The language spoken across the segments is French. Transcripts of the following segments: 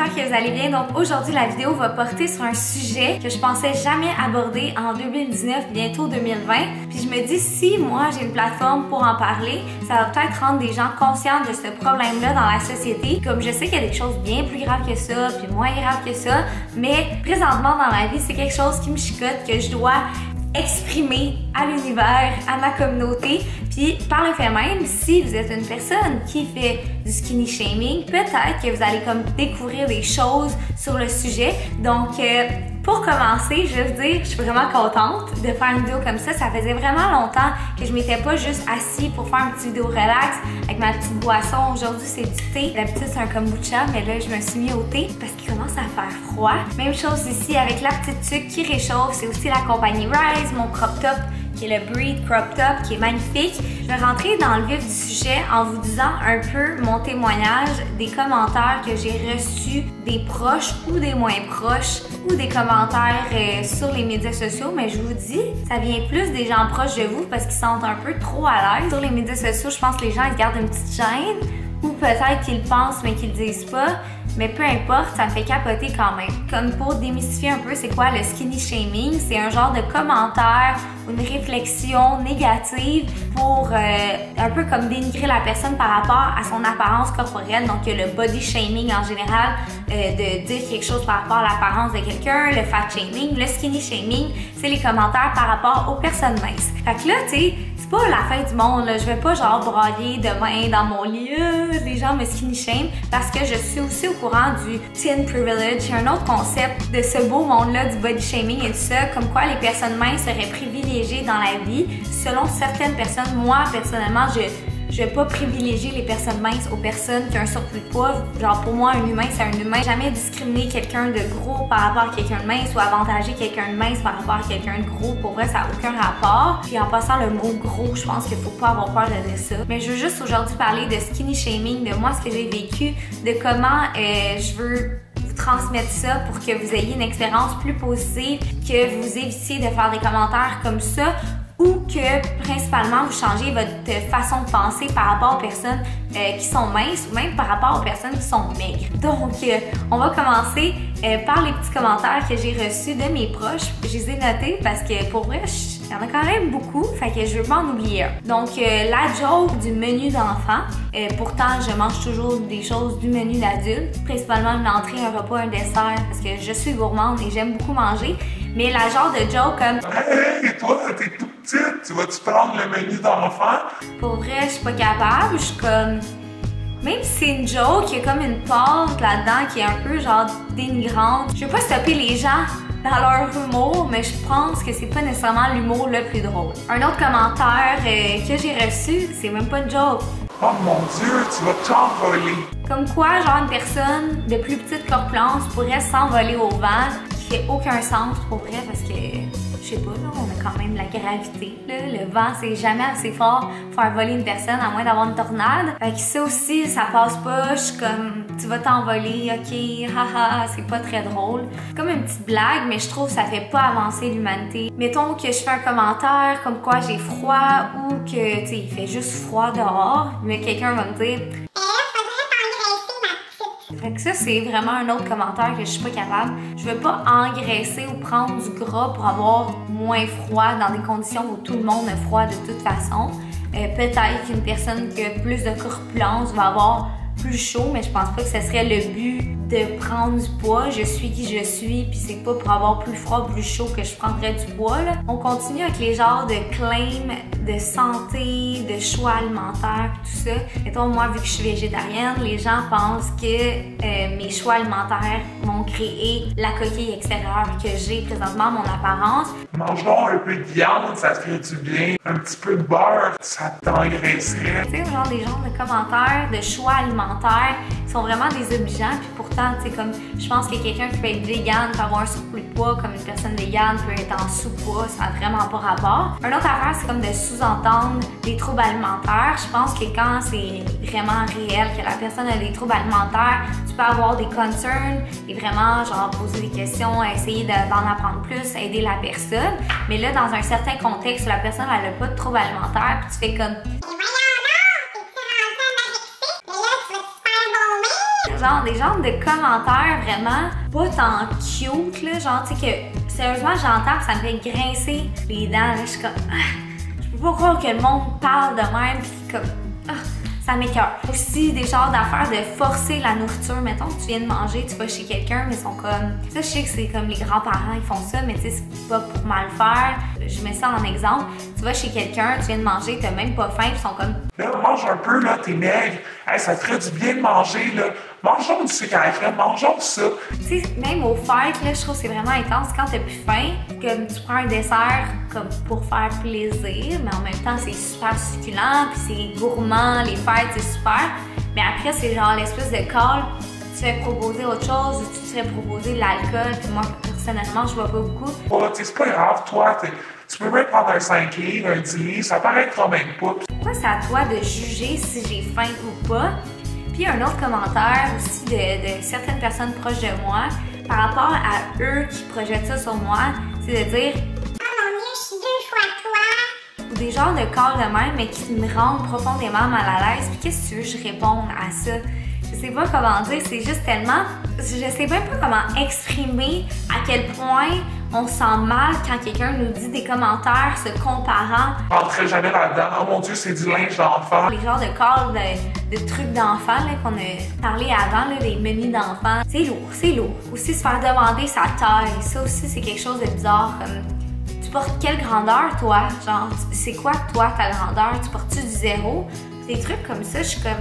j'espère que vous allez bien. Donc aujourd'hui, la vidéo va porter sur un sujet que je pensais jamais aborder en 2019, bientôt 2020. Puis je me dis, si moi j'ai une plateforme pour en parler, ça va peut-être rendre des gens conscients de ce problème-là dans la société. Comme je sais qu'il y a des choses bien plus graves que ça, puis moins graves que ça, mais présentement dans ma vie, c'est quelque chose qui me chicote, que je dois exprimer à l'univers, à ma communauté. Puis par le fait même, si vous êtes une personne qui fait du skinny shaming, peut-être que vous allez comme découvrir des choses sur le sujet. Donc pour commencer, je veux dire, je suis vraiment contente de faire une vidéo comme ça. Ça faisait vraiment longtemps que je m'étais pas juste assise pour faire une petite vidéo relax avec ma petite boisson. Aujourd'hui, c'est du thé. D'habitude, c'est un kombucha, mais là, je me suis mis au thé parce qu'il commence à faire froid. Même chose ici avec la petite tuque qui réchauffe. C'est aussi la compagnie Rise, mon crop top, qui est le Breed Crop Top, qui est magnifique. Je vais rentrer dans le vif du sujet en vous disant un peu mon témoignage des commentaires que j'ai reçus des proches ou des moins proches ou des commentaires sur les médias sociaux, mais je vous dis, ça vient plus des gens proches de vous parce qu'ils sentent un peu trop à l'aise. Sur les médias sociaux, je pense que les gens ils gardent une petite gêne ou peut-être qu'ils le pensent mais qu'ils le disent pas. Mais peu importe, ça me fait capoter quand même. Comme pour démystifier un peu c'est quoi le skinny shaming, c'est un genre de commentaire ou une réflexion négative pour un peu comme dénigrer la personne par rapport à son apparence corporelle. Donc le body shaming en général, de dire quelque chose par rapport à l'apparence de quelqu'un, le fat shaming, le skinny shaming, c'est les commentaires par rapport aux personnes minces. Fait que là, tu sais, c'est pas la fin du monde, là. Je vais pas genre brailler demain dans mon lit, les gens me skinny shame, parce que je suis aussi au courant du teen privilege, un autre concept de ce beau monde-là du body shaming et tout ça, comme quoi les personnes minces seraient privilégiées dans la vie. Selon certaines personnes, moi personnellement, je vais pas privilégier les personnes minces aux personnes qui ont un surplus de poids. Genre pour moi, un humain, c'est un humain. Jamais discriminer quelqu'un de gros par rapport à quelqu'un de mince ou avantager quelqu'un de mince par rapport à quelqu'un de gros. Pour vrai, ça n'a aucun rapport. Puis en passant le mot gros, je pense qu'il faut pas avoir peur de dire ça. Mais je veux juste aujourd'hui parler de skinny shaming, de moi, ce que j'ai vécu, de comment je veux vous transmettre ça pour que vous ayez une expérience plus positive, que vous évitiez de faire des commentaires comme ça, ou que principalement vous changez votre façon de penser par rapport aux personnes qui sont minces ou même par rapport aux personnes qui sont maigres. Donc on va commencer par les petits commentaires que j'ai reçus de mes proches. Je les ai notés parce que pour vrai, il y en a quand même beaucoup, fait que je veux pas en oublier un. Donc la joke du menu d'enfant, pourtant je mange toujours des choses du menu d'adulte, principalement une entrée, un repas, un dessert, parce que je suis gourmande et j'aime beaucoup manger. Mais la genre de joke comme hey, toi, t'es tout petite, tu vas-tu prendre le menu d'enfant? Pour vrai, je suis pas capable, je suis comme... Même si c'est une joke, il y a comme une pente là-dedans qui est un peu genre dénigrante. Je veux pas stopper les gens dans leur humour, mais je pense que c'est pas nécessairement l'humour le plus drôle. Un autre commentaire que j'ai reçu, c'est même pas une joke. Oh mon Dieu, tu vas t'envoler. Comme quoi, genre une personne de plus petite corpulence pourrait s'envoler au vent, qui fait aucun sens pour vrai parce que, je sais pas, là, on a quand même la gravité, là. Le vent, c'est jamais assez fort pour faire voler une personne à moins d'avoir une tornade. Fait que ça aussi, ça passe pas. Je suis comme, tu vas t'envoler, ok, haha, c'est pas très drôle. C'est comme une petite blague, mais je trouve que ça fait pas avancer l'humanité. Mettons que je fais un commentaire comme quoi j'ai froid ou que, tu sais, il fait juste froid dehors, mais quelqu'un va me dire fait que ça, c'est vraiment un autre commentaire que je suis pas capable. Je veux pas engraisser ou prendre du gras pour avoir moins froid dans des conditions où tout le monde a froid de toute façon. Peut-être qu'une personne qui a plus de corpulence va avoir plus chaud, mais je pense pas que ce serait le but de prendre du poids. Je suis qui je suis, puis c'est pas pour avoir plus froid, plus chaud que je prendrais du poids, là. On continue avec les genres de claims de santé, de choix alimentaires, tout ça. Mettons, moi, vu que je suis végétarienne, les gens pensent que mes choix alimentaires m'ont créé la coquille extérieure que j'ai présentement, mon apparence. Mange donc un peu de viande, ça te ferait du bien. Un petit peu de beurre, ça t'engraisserait. Tu sais, genre des genres de commentaires, de choix alimentaires sont vraiment désobligeants, puis pourtant, tu sais, comme je pense que quelqu'un qui peut être vegan peut avoir un surplus de poids, comme une personne végane peut être en sous-poids, ça n'a vraiment pas rapport. Un autre affaire, c'est comme de sous-entendre des troubles alimentaires. Je pense que quand c'est vraiment réel, que la personne a des troubles alimentaires, tu peux avoir des concerns et vraiment, genre, poser des questions, essayer d'en apprendre plus, aider la personne. Mais là, dans un certain contexte, la personne, elle n'a pas de troubles alimentaires, puis tu fais comme genre des genres de commentaires vraiment pas tant cute, là, genre, tu sais, que sérieusement, j'entends que ça me fait grincer les dents, là, je suis comme, je peux pas croire que le monde parle de même, pis comme, ça m'écoeure. Aussi, des genres d'affaires de forcer la nourriture. Mettons que tu viens de manger, tu vas chez quelqu'un, mais ils sont comme... Ça, je sais que c'est comme les grands-parents, ils font ça, mais tu sais, c'est pas pour mal faire. Je mets ça en exemple. Tu vas chez quelqu'un, tu viens de manger, t'as même pas faim, ils sont comme... Là, mange un peu, là, t'es maigre. Hey, ça te ferait du bien de manger, là. Mangeons du sucre à la crème, mangeons ça. Tu sais, même aux fêtes, là, je trouve que c'est vraiment intense quand t'as plus faim. Comme tu prends un dessert comme pour faire plaisir, mais en même temps, c'est super succulent, puis c'est gourmand, les fêtes, c'est super. Mais après, c'est genre l'espèce de call, tu fais proposer autre chose ou tu te fais proposer de l'alcool, puis moi, personnellement, je bois pas beaucoup. Oh, c'est pas grave, toi, tu peux même prendre un 5 livres, un 10 livres, ça paraîtra même pas. Pourquoi c'est à toi de juger si j'ai faim ou pas? Puis un autre commentaire aussi de certaines personnes proches de moi par rapport à eux qui projettent ça sur moi, c'est de dire « Ah mon Dieu, je suis 2 fois toi! » Ou des genres de calls de même, mais qui me rendent profondément mal à l'aise. Puis qu'est-ce que tu veux que je réponde à ça? Je sais pas comment dire, c'est juste tellement... Je sais même pas comment exprimer à quel point on se sent mal quand quelqu'un nous dit des commentaires se comparant. Je rentrerai jamais là-dedans. Oh mon Dieu, c'est du linge d'enfant. Les genres de calls de trucs d'enfants qu'on a parlé avant, là, les menus d'enfants. C'est lourd, c'est lourd. Aussi, se faire demander sa taille, ça aussi, c'est quelque chose de bizarre. Comme, tu portes quelle grandeur, toi? Genre, c'est quoi, toi, ta grandeur? Tu portes-tu du 0? Des trucs comme ça, je suis comme...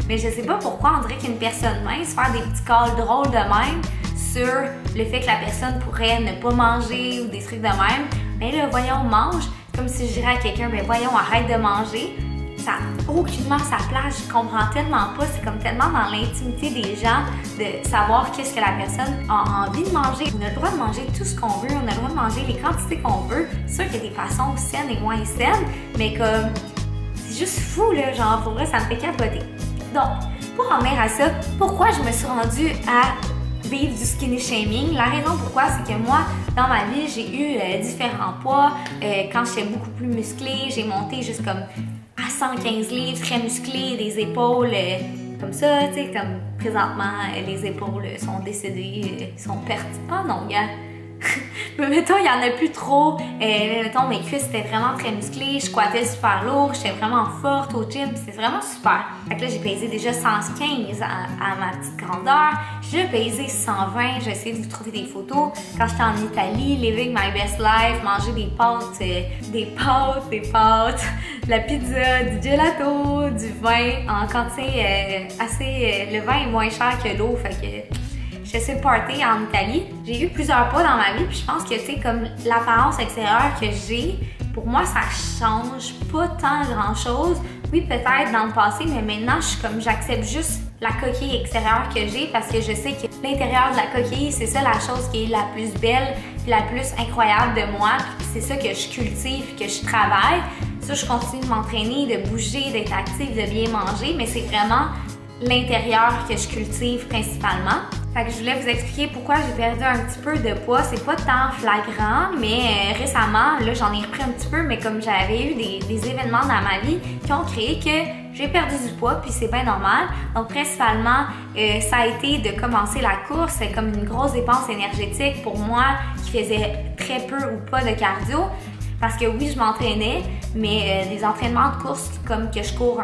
Mais je sais pas pourquoi on dirait qu'une personne mince faire des petits calls drôles de même sur le fait que la personne pourrait ne pas manger ou des trucs de même. Mais là, voyons, mange. Comme si je dirais à quelqu'un, ben voyons, arrête de manger. Ça n'a aucunement sa place. Je comprends tellement pas. C'est comme tellement dans l'intimité des gens de savoir qu'est-ce que la personne a envie de manger. On a le droit de manger tout ce qu'on veut. On a le droit de manger les quantités qu'on veut. C'est sûr qu'il y a des façons saines et moins saines, mais comme c'est juste fou, là. Genre, pour vrai, ça me fait capoter. Donc, pour en venir à ça, pourquoi je me suis rendue à vivre du skinny shaming? La raison pourquoi, c'est que moi, dans ma vie, j'ai eu différents poids. Quand j'étais beaucoup plus musclée, j'ai monté juste comme à 115 livres, très musclée, des épaules comme ça, tu sais, comme présentement, les épaules sont décédées, sont pertes. Ah non, gars! Mais mettons, il n'y en a plus trop. Mettons, mes cuisses étaient vraiment très musclées. Je squattais super lourd. J'étais vraiment forte au gym. C'était vraiment super. Fait que là, j'ai pesé déjà 115 à ma petite grandeur. J'ai déjà pesé 120. J'ai essayé de vous trouver des photos. Quand j'étais en Italie, living my best life, manger des pâtes, de la pizza, du gelato, du vin en quantité assez... le vin est moins cher que l'eau, fait que... J'étais sur le party en Italie. J'ai eu plusieurs pas dans ma vie, puis je pense que, tu sais, comme l'apparence extérieure que j'ai, pour moi, ça change pas tant grand-chose. Oui, peut-être dans le passé, mais maintenant, je suis comme, j'accepte juste la coquille extérieure que j'ai parce que je sais que l'intérieur de la coquille, c'est ça la chose qui est la plus belle puis la plus incroyable de moi. Puis c'est ça que je cultive, que je travaille. Ça, je continue de m'entraîner, de bouger, d'être active, de bien manger, mais c'est vraiment l'intérieur que je cultive principalement. Fait que je voulais vous expliquer pourquoi j'ai perdu un petit peu de poids. C'est pas tant flagrant, mais récemment, là, j'en ai repris un petit peu, mais comme j'avais eu des événements dans ma vie qui ont créé que j'ai perdu du poids, puis c'est bien normal. Donc, principalement, ça a été de commencer la course. C'est comme une grosse dépense énergétique pour moi qui faisait très peu ou pas de cardio. Parce que oui, je m'entraînais, mais des entraînements de course comme que je cours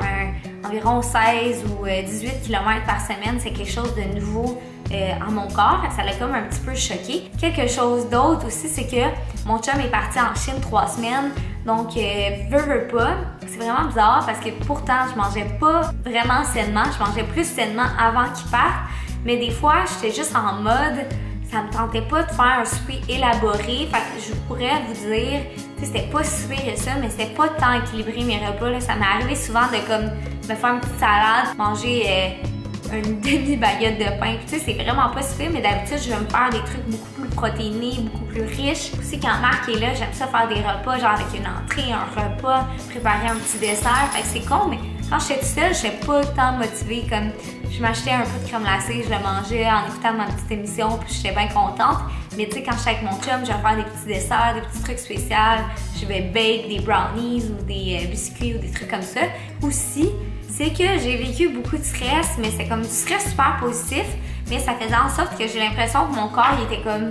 environ 16 ou 18 km par semaine, c'est quelque chose de nouveau à mon corps. Ça l'a comme un petit peu choqué. Quelque chose d'autre aussi, c'est que mon chum est parti en Chine 3 semaines. Donc, veux pas. C'est vraiment bizarre parce que pourtant, je mangeais pas vraiment sainement. Je mangeais plus sainement avant qu'il parte. Mais des fois, j'étais juste en mode... Ça me tentait pas de faire un souper élaboré. Fait que je pourrais vous dire, c'était pas si pire que ça, mais c'était pas tant équilibré mes repas. Là. Ça m'est arrivé souvent de comme me faire une petite salade, manger une demi-baguette de pain. Tu sais, c'est vraiment pas si pire, mais d'habitude, je vais me faire des trucs beaucoup plus protéinés, beaucoup plus riches. Aussi, quand Marc est là, j'aime ça faire des repas, genre avec une entrée, un repas, préparer un petit dessert. Fait que c'est con, mais quand j'étais toute seule, j'étais pas tant motivée. Comme je m'achetais un peu de crème glacée, je le mangeais en écoutant ma petite émission, puis j'étais bien contente. Mais tu sais, quand j'étais avec mon chum, je vais faire des petits desserts, des petits trucs spéciaux. Je vais bake des brownies ou des biscuits ou des trucs comme ça. Aussi, c'est que j'ai vécu beaucoup de stress, mais c'est comme du stress super positif, mais ça faisait en sorte que j'ai l'impression que mon corps il était comme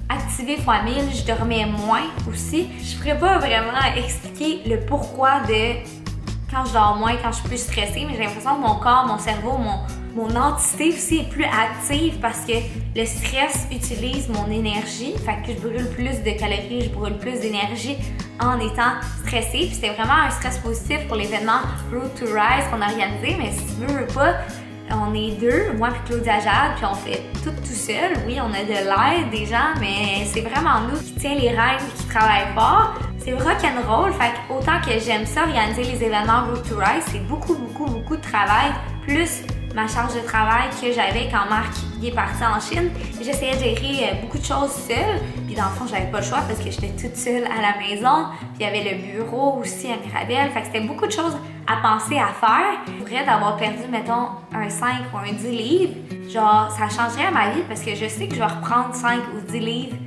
activé fois 1000, je dormais moins aussi. Je pourrais pas vraiment expliquer le pourquoi de quand je dors moins, quand je suis plus stressée, mais j'ai l'impression que mon corps, mon cerveau, mon entité aussi est plus active parce que le stress utilise mon énergie, fait que je brûle plus de calories, je brûle plus d'énergie en étant stressée. Puis c'était vraiment un stress positif pour l'événement Road to Rise qu'on a organisé, mais si tu veux pas, on est deux, moi et Claudia Jade, puis on fait tout seul. Oui, on a de l'aide des gens, mais c'est vraiment nous qui tient les rênes et qui travaillent fort. C'est rock'n'roll, fait que autant que j'aime ça, organiser les événements Road to Rise, c'est beaucoup de travail, plus ma charge de travail que j'avais quand Marc est parti en Chine. J'essayais de gérer beaucoup de choses seule, puis dans le fond, j'avais pas le choix parce que j'étais toute seule à la maison, puis il y avait le bureau aussi à Mirabel, fait que c'était beaucoup de choses à penser à faire. Pour vrai, d'avoir perdu, mettons, un 5 ou un 10 livres, genre, ça changerait ma vie parce que je sais que je vais reprendre 5 ou 10 livres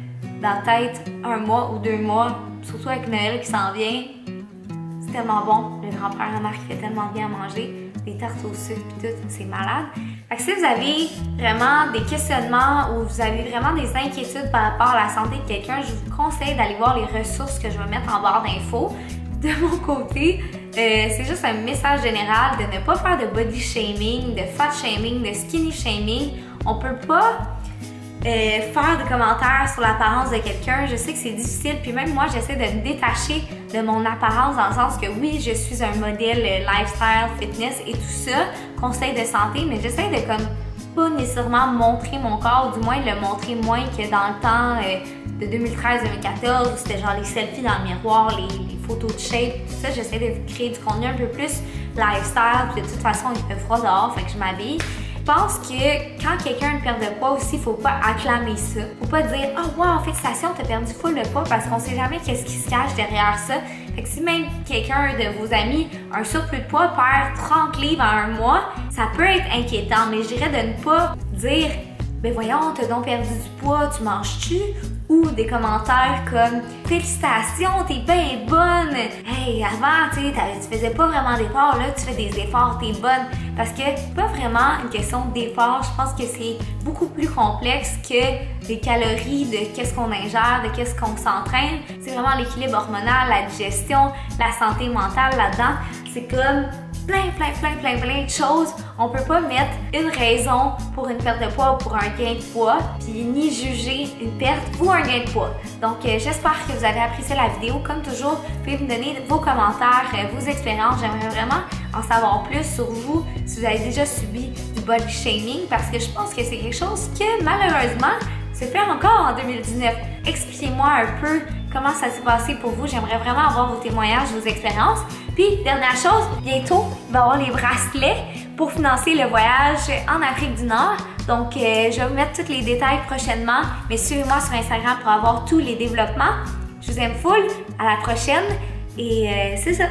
dans peut-être un mois ou 2 mois, surtout avec Noël qui s'en vient. C'est tellement bon. Le grand-père à Marc fait tellement bien à manger. Des tartes au sucre et tout, c'est malade. Fait que si vous avez vraiment des questionnements ou vous avez vraiment des inquiétudes par rapport à la santé de quelqu'un, je vous conseille d'aller voir les ressources que je vais mettre en barre d'infos. De mon côté, c'est juste un message général de ne pas faire de body shaming, de fat shaming, de skinny shaming. On peut pas faire des commentaires sur l'apparence de quelqu'un. Je sais que c'est difficile, puis même moi, j'essaie de me détacher de mon apparence dans le sens que oui, je suis un modèle lifestyle, fitness et tout ça, conseil de santé, mais j'essaie de comme pas nécessairement montrer mon corps, ou du moins le montrer moins que dans le temps de 2013-2014 où c'était genre les selfies dans le miroir, les photos de shape, tout ça. J'essaie de créer du contenu un peu plus lifestyle, puis de toute façon il fait froid dehors, fait que je m'habille. Je pense que quand quelqu'un a une perte de poids aussi, il faut pas acclamer ça. Faut pas dire « Oh wow, félicitations, t'as perdu full de poids » parce qu'on sait jamais qu'est-ce qui se cache derrière ça. Fait que si même quelqu'un de vos amis a un surplus de poids, perd 30 livres en un mois, ça peut être inquiétant. Mais je dirais de ne pas dire « Ben voyons, t'as donc perdu du poids, tu manges-tu? » Ou des commentaires comme « Félicitations, t'es bien bonne! Hey, avant, tu faisais pas vraiment d'efforts, là, tu fais des efforts, t'es bonne. » Parce que c'est pas vraiment une question d'effort, je pense que c'est beaucoup plus complexe que des calories, de qu'est-ce qu'on ingère, de qu'est-ce qu'on s'entraîne. C'est vraiment l'équilibre hormonal, la digestion, la santé mentale là-dedans. C'est comme plein de choses. On peut pas mettre une raison pour une perte de poids ou pour un gain de poids, puis ni juger une perte ou un gain de poids. Donc j'espère que vous avez apprécié la vidéo. Comme toujours, vous pouvez me donner vos commentaires, vos expériences. J'aimerais vraiment en savoir plus sur vous, si vous avez déjà subi du body shaming, parce que je pense que c'est quelque chose que malheureusement se fait encore en 2019. Expliquez-moi un peu comment ça s'est passé pour vous. J'aimerais vraiment avoir vos témoignages, vos expériences. Puis, dernière chose, bientôt, il va y avoir les bracelets pour financer le voyage en Afrique du Nord. Donc, je vais vous mettre tous les détails prochainement, mais suivez-moi sur Instagram pour avoir tous les développements. Je vous aime full, à la prochaine et c'est ça.